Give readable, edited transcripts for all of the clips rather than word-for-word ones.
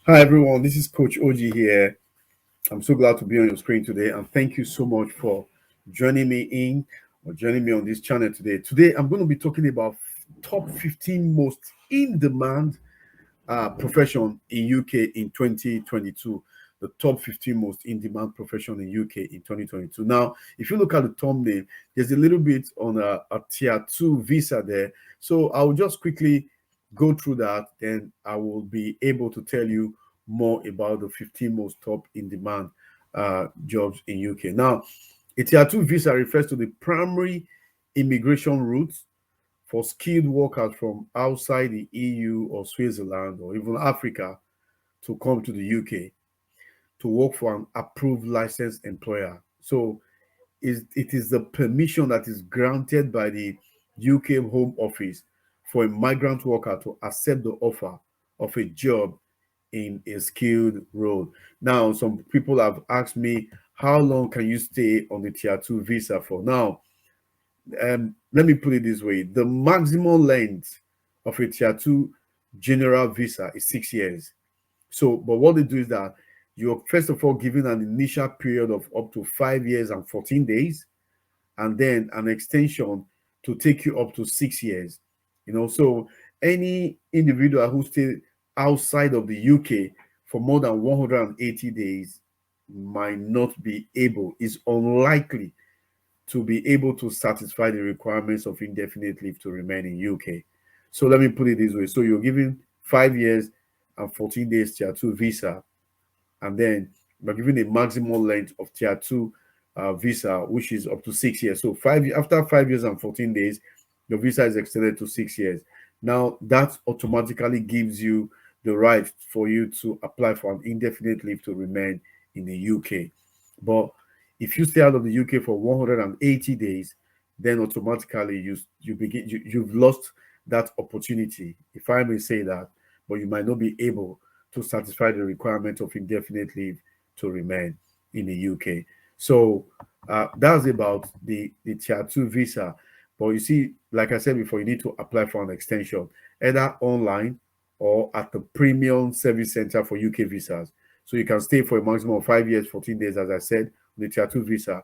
Hi everyone, this is Coach OG here. I'm so glad to be on your screen today, and thank you so much for joining me in or joining me on this channel today. Today, I'm going to be talking about top 15 most in demand profession in UK in 2022. The top 15 most in demand profession in UK in 2022. Now, if you look at the thumbnail, there's a little bit on a tier 2 visa there. So I'll just quickly go through that, then I will be able to tell you more about the 15 most top in demand jobs in UK. Now, a tier 2 visa refers to the primary immigration route for skilled workers from outside the EU or Switzerland or even Africa to come to the UK to work for an approved licensed employer. So it is the permission that is granted by the UK Home Office for a migrant worker to accept the offer of a job in a skilled role. Now, some people have asked me, how long can you stay on the tier 2 visa for? Now, let me put it this way: the maximum length of a tier 2 general visa is 6 years. So, but what they do is that you're first of all given an initial period of up to 5 years and 14 days, and then an extension to take you up to 6 years. So any individual who stays outside of the UK for more than 180 days might not be able, is unlikely to be able to satisfy the requirements of indefinite leave to remain in UK. So let me put it this way. So you're given 5 years and 14 days tier 2 visa, and then we're given a maximum length of tier 2 visa, which is up to 6 years. So after 5 years and 14 days, your visa is extended to 6 years. Now that automatically gives you the right for you to apply for an indefinite leave to remain in the UK. But if you stay out of the UK for 180 days, then automatically you've lost that opportunity, if I may say that. But you might not be able to satisfy the requirement of indefinite leave to remain in the UK. So that's about the tier 2 visa. But you see, like I said before, you need to apply for an extension either online or at the Premium Service Center for UK visas. So you can stay for a maximum of 5 years, 14 days, as I said, on the tier 2 visa,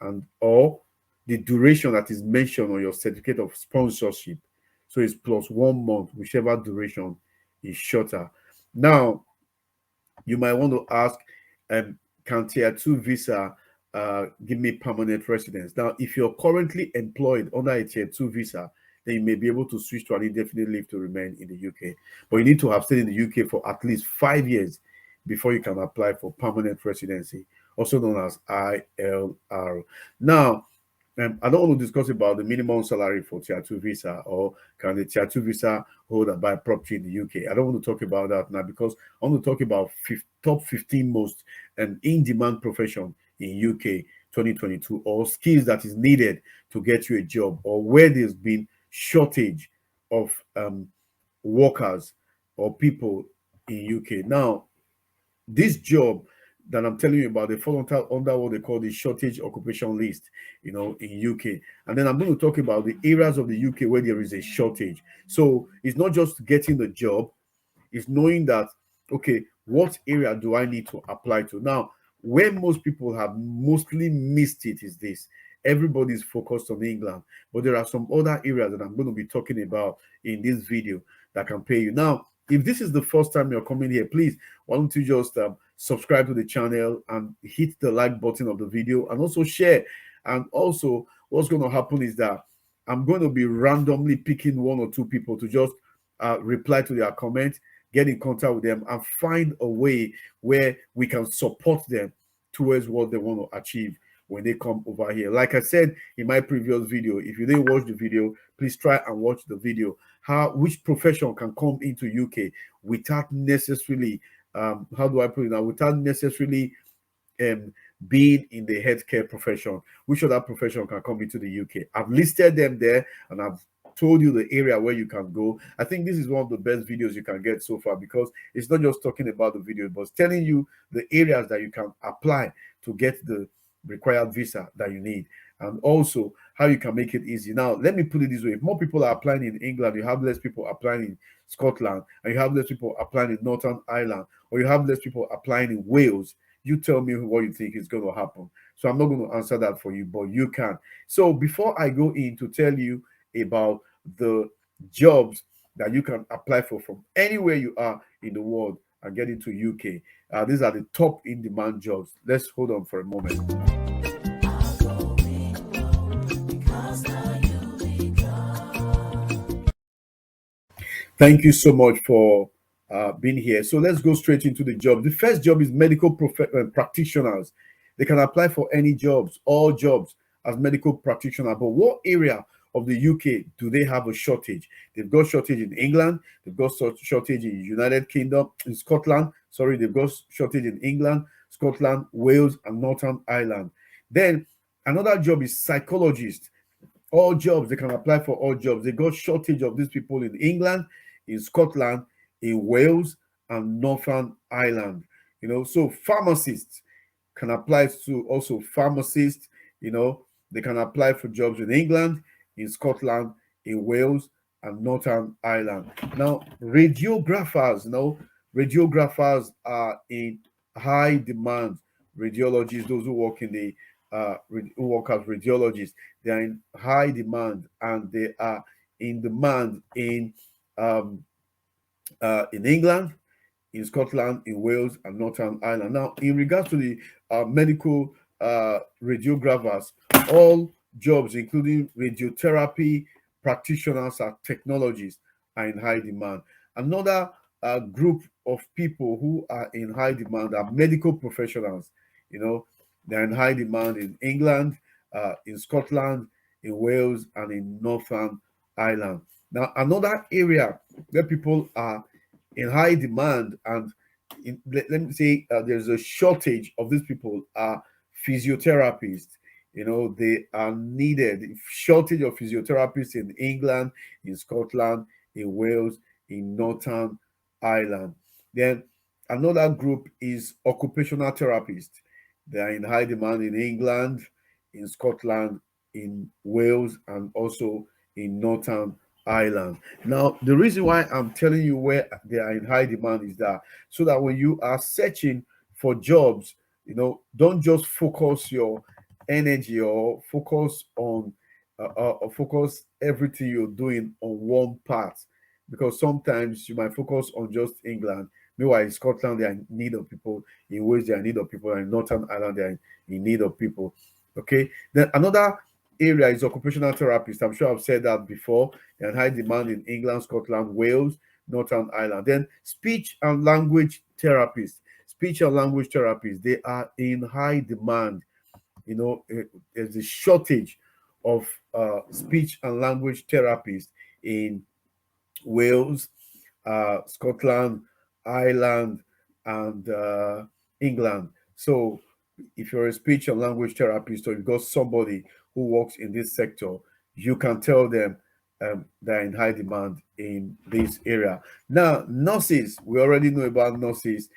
and or the duration that is mentioned on your certificate of sponsorship. So it's plus 1 month, whichever duration is shorter. Now, you might want to ask, can tier 2 visa give me permanent residence? Now, if you're currently employed under a tier 2 visa, then you may be able to switch to an indefinite leave to remain in the UK. But you need to have stayed in the UK for at least 5 years before you can apply for permanent residency, also known as ILR. Now, I don't want to discuss about the minimum salary for tier 2 visa, or can the tier 2 visa holder buy property in the UK. I don't want to talk about that now, because I want to talk about top 15 most in-demand profession in UK 2022, or skills that is needed to get you a job, or where there's been shortage of workers or people in UK. Now, this job that I'm telling you about, they fall under what they call the shortage occupation list, in UK. And then I'm going to talk about the areas of the UK where there is a shortage. So it's not just getting the job, it's knowing that, okay, what area do I need to apply to? Now, where most people have mostly missed it is this: everybody's focused on England, but there are some other areas that I'm going to be talking about in this video that can pay you. Now, if this is the first time you're coming here, please, why don't you just subscribe to the channel and hit the like button of the video, and also share. And also, what's going to happen is that I'm going to be randomly picking one or two people to just reply to their comment, get in contact with them, and find a way where we can support them towards what they want to achieve when they come over here. Like I said in my previous video, if you didn't watch the video, please try and watch the video. Which profession can come into UK without necessarily, how do I put it now, without necessarily um, being in the healthcare profession? Which other profession can come into the UK? I've listed them there, and I've told you the area where you can go. I think this is one of the best videos you can get so far, because it's not just talking about the video, but it's telling you the areas that you can apply to get the required visa that you need, and also how you can make it easy. Now, let me put it this way. If more people are applying in England, you have less people applying in Scotland, and you have less people applying in Northern Ireland, or you have less people applying in Wales, you tell me what you think is going to happen. So I'm not going to answer that for you, but you can. So before I go in to tell you about the jobs that you can apply for from anywhere you are in the world and get into UK, these are the top in-demand jobs. Let's hold on for a moment. Thank you so much for being here. So let's go straight into the job. The first job is medical practitioners. They can apply for any jobs, all jobs as medical practitioner. But what area of the UK do they have a shortage? They've got shortage in England. They've got shortage in United Kingdom, in Scotland. Sorry, they've got shortage in England, Scotland, Wales, and Northern Ireland. Then another job is psychologist. All jobs, they can apply for all jobs. They got shortage of these people in England, in Scotland, in Wales, and Northern Ireland. So pharmacists can apply to also pharmacists. They can apply for jobs in England, in Scotland, in Wales, and Northern Ireland. Now, radiographers, radiographers are in high demand. Radiologists, those who work in the who work as radiologists, they are in high demand, and they are in demand in England, in Scotland, in Wales, and Northern Ireland. Now, in regards to the medical radiographers, all jobs, including radiotherapy practitioners and technologists, are in high demand. Another group of people who are in high demand are medical professionals. They're in high demand in England, in Scotland, in Wales, and in Northern Ireland. Now, another area where people are in high demand, and let me say there's a shortage of these people, are physiotherapists. They are needed. Shortage of physiotherapists in England, in Scotland, in Wales, in Northern Ireland. Then another group is occupational therapists. They are in high demand in England, in Scotland, in Wales, and also in Northern Ireland. Now, the reason why I'm telling you where they are in high demand is that so that when you are searching for jobs, don't just focus your energy or focus on or focus everything you're doing on one part, because sometimes you might focus on just England. Meanwhile, in Scotland, they are in need of people. In Wales, they are in need of people. And in Northern Ireland, they are in need of people. Okay. Then another area is occupational therapists. I'm sure I've said that before. They're in high demand in England, Scotland, Wales, Northern Ireland. Then speech and language therapists. Speech and language therapists, they are in high demand. There's a shortage of speech and language therapists in Wales, Scotland, Ireland, and England. So if you're a speech and language therapist, or you've got somebody who works in this sector, you can tell them they're in high demand in this area. Now, nurses, we already know about nurses.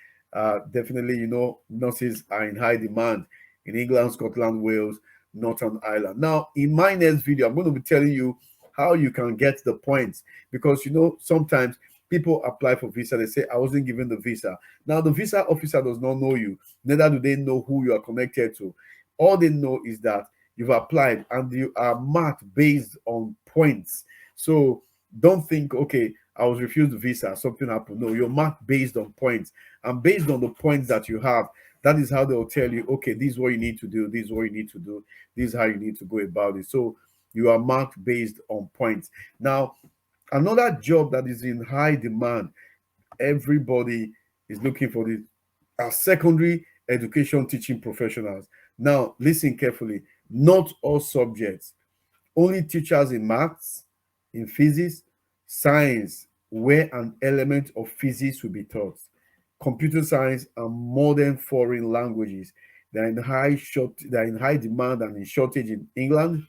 Definitely, nurses are in high demand in England, Scotland, Wales, Northern Ireland. Now, in my next video, I'm going to be telling you how you can get the points, because sometimes people apply for visa, they say I wasn't given the visa. Now the visa officer does not know you, neither do they know who you are connected to. All they know is that you've applied and you are marked based on points. So don't think, okay, I was refused the visa, something happened. No, you're marked based on points, and based on the points that you have, that is how they'll tell you, okay, this is what you need to do, this is what you need to do, this is how you need to go about it. So you are marked based on points. Now, another job that is in high demand, everybody is looking for this, are secondary education teaching professionals. Now, listen carefully. Not all subjects. Only teachers in maths, in physics, science, where an element of physics will be taught. Computer science and modern foreign languages. They're in high demand and in shortage in England,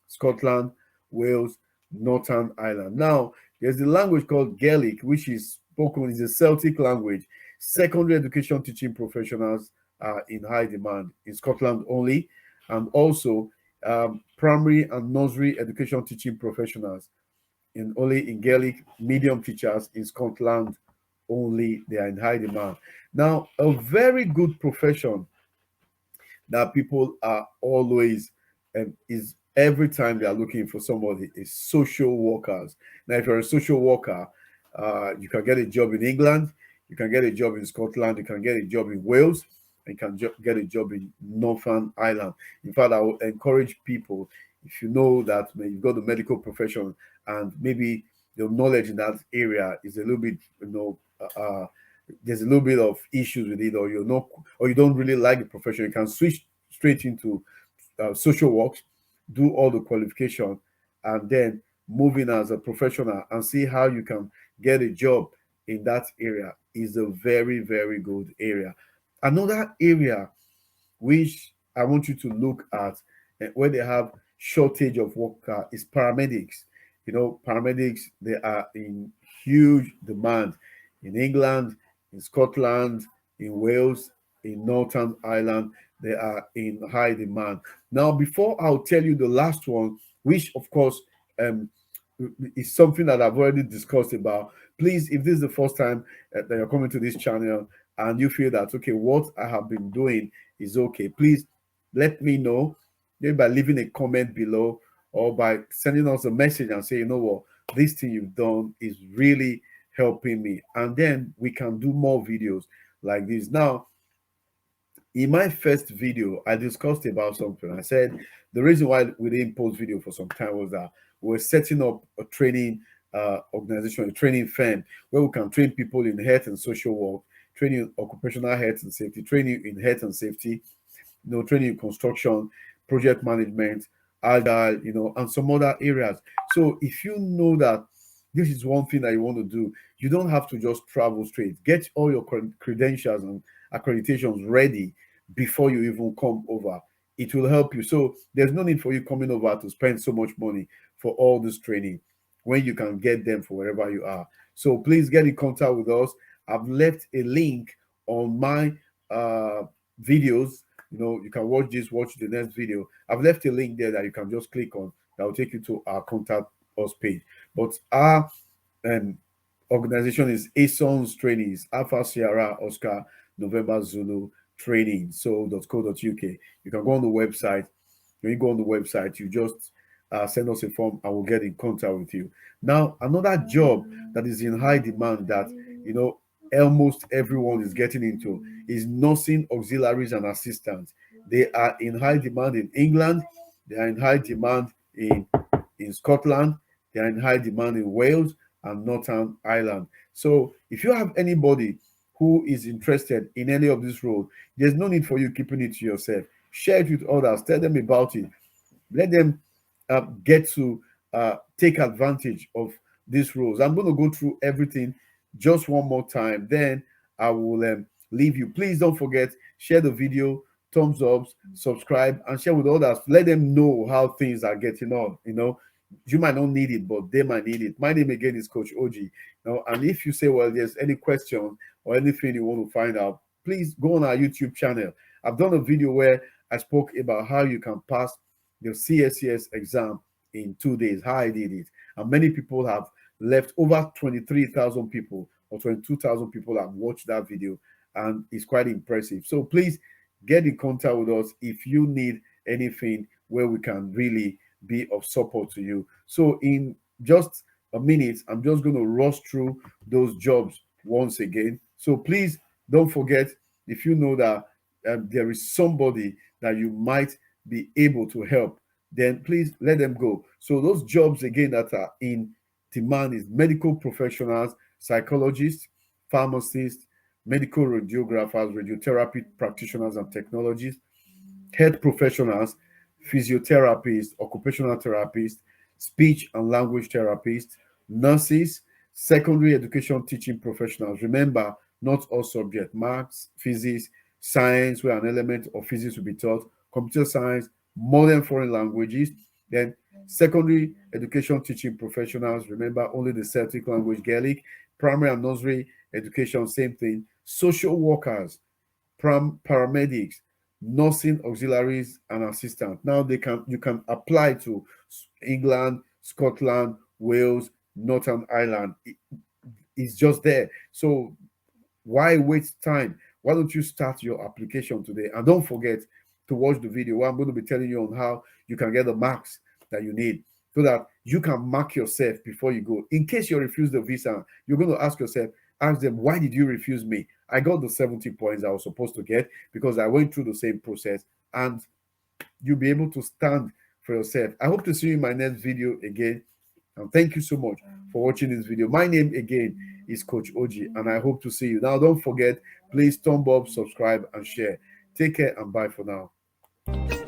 Scotland, Wales, Northern Ireland. Now, there's the language called Gaelic, which is spoken, is a Celtic language. Secondary education teaching professionals are in high demand in Scotland only, and also primary and nursery education teaching professionals in Gaelic, medium teachers in Scotland only. They are in high demand. Now, a very good profession that people are always is every time they are looking for somebody is social workers. Now, if you're a social worker, you can get a job in England, you can get a job in Scotland, you can get a job in Wales, and you can get a job in Northern Ireland. In fact, I would encourage people, if you know that you've got the medical profession and maybe your knowledge in that area is a little bit, there's a little bit of issues with it, or you're not, or you don't really like the profession, you can switch straight into social works, do all the qualification, and then move in as a professional and see how you can get a job in that area is a very, very good area. Another area which I want you to look at where they have shortage of worker is paramedics. Paramedics, they are in huge demand in England, in Scotland, in Wales, in Northern Ireland. They are in high demand. Now, before I'll tell you the last one, which of course um, is something that I've already discussed about. Please, if this is the first time that you're coming to this channel and you feel that, okay, what I have been doing is okay, please let me know, maybe by leaving a comment below or by sending us a message and say, you know what, this thing you've done is really helping me. And then we can do more videos like this. Now, in my first video, I discussed about something. I said the reason why we didn't post video for some time was that we're setting up a training organization, a training firm where we can train people in health and social work, training in occupational health and safety, training in health and safety, training in construction, project management, agile, and some other areas. So if you know that this is one thing that you want to do, you don't have to just travel straight. Get all your credentials and accreditations ready before you even come over. It will help you. So there's no need for you coming over to spend so much money for all this training when you can get them for wherever you are. So please get in contact with us. I've left a link on my videos. You can watch the next video. I've left a link there that you can just click on. That will take you to our contact us page. But our organization is ASON's Trainees, Alpha Sierra Oscar November Zulu Training, so.co.uk. You can go on the website. When you go on the website, you just send us a form and we'll get in contact with you. Now, another job that is in high demand that, almost everyone is getting into is nursing auxiliaries and assistants. They are in high demand in England. They are in high demand in Scotland. They are in high demand in Wales and Northern Ireland. So if you have anybody who is interested in any of this role, there's no need for you keeping it to yourself. Share it with others. Tell them about it. Let them get to take advantage of these roles. I'm going to go through everything just one more time. Then I will leave you. Please don't forget, share the video, thumbs up, subscribe, and share with others. Let them know how things are getting on. You might not need it, but they might need it. My name again is Coach OG. And if you say, well, there's any question or anything you want to find out, please go on our YouTube channel. I've done a video where I spoke about how you can pass the CSCS exam in 2 days, how I did it. And many people have left. Over 23,000 people or 22,000 people have watched that video, and it's quite impressive. So please get in contact with us if you need anything where we can really be of support to you. So in just a minute, I'm just going to rush through those jobs once again. So please don't forget, if you know that there is somebody that you might be able to help, then please let them go. So those jobs again that are in demand is medical professionals, psychologists, pharmacists, medical radiographers, radiotherapy practitioners and technologists, health professionals, physiotherapists, occupational therapists, speech and language therapists, nurses, secondary education teaching professionals. Remember, not all subjects, maths, physics, science, where an element of physics will be taught, computer science, modern foreign languages. Then secondary education teaching professionals, remember only the Celtic language Gaelic, primary and nursery education, same thing. Social workers, paramedics, nursing auxiliaries and assistants. Now you can apply to England, Scotland, Wales, Northern Ireland. It's just there. So why waste time? Why don't you start your application today? And don't forget to watch the video where I'm going to be telling you on how you can get the marks that you need so that you can mark yourself before you go. In case you refuse the visa, you're going to ask them, why did you refuse me? I got the 70 points I was supposed to get because I went through the same process, and you'll be able to stand for yourself. I hope to see you in my next video again. And thank you so much for watching this video. My name again is Coach Oji, and I hope to see you. Now, don't forget, please thumb up, subscribe, and share. Take care and bye for now.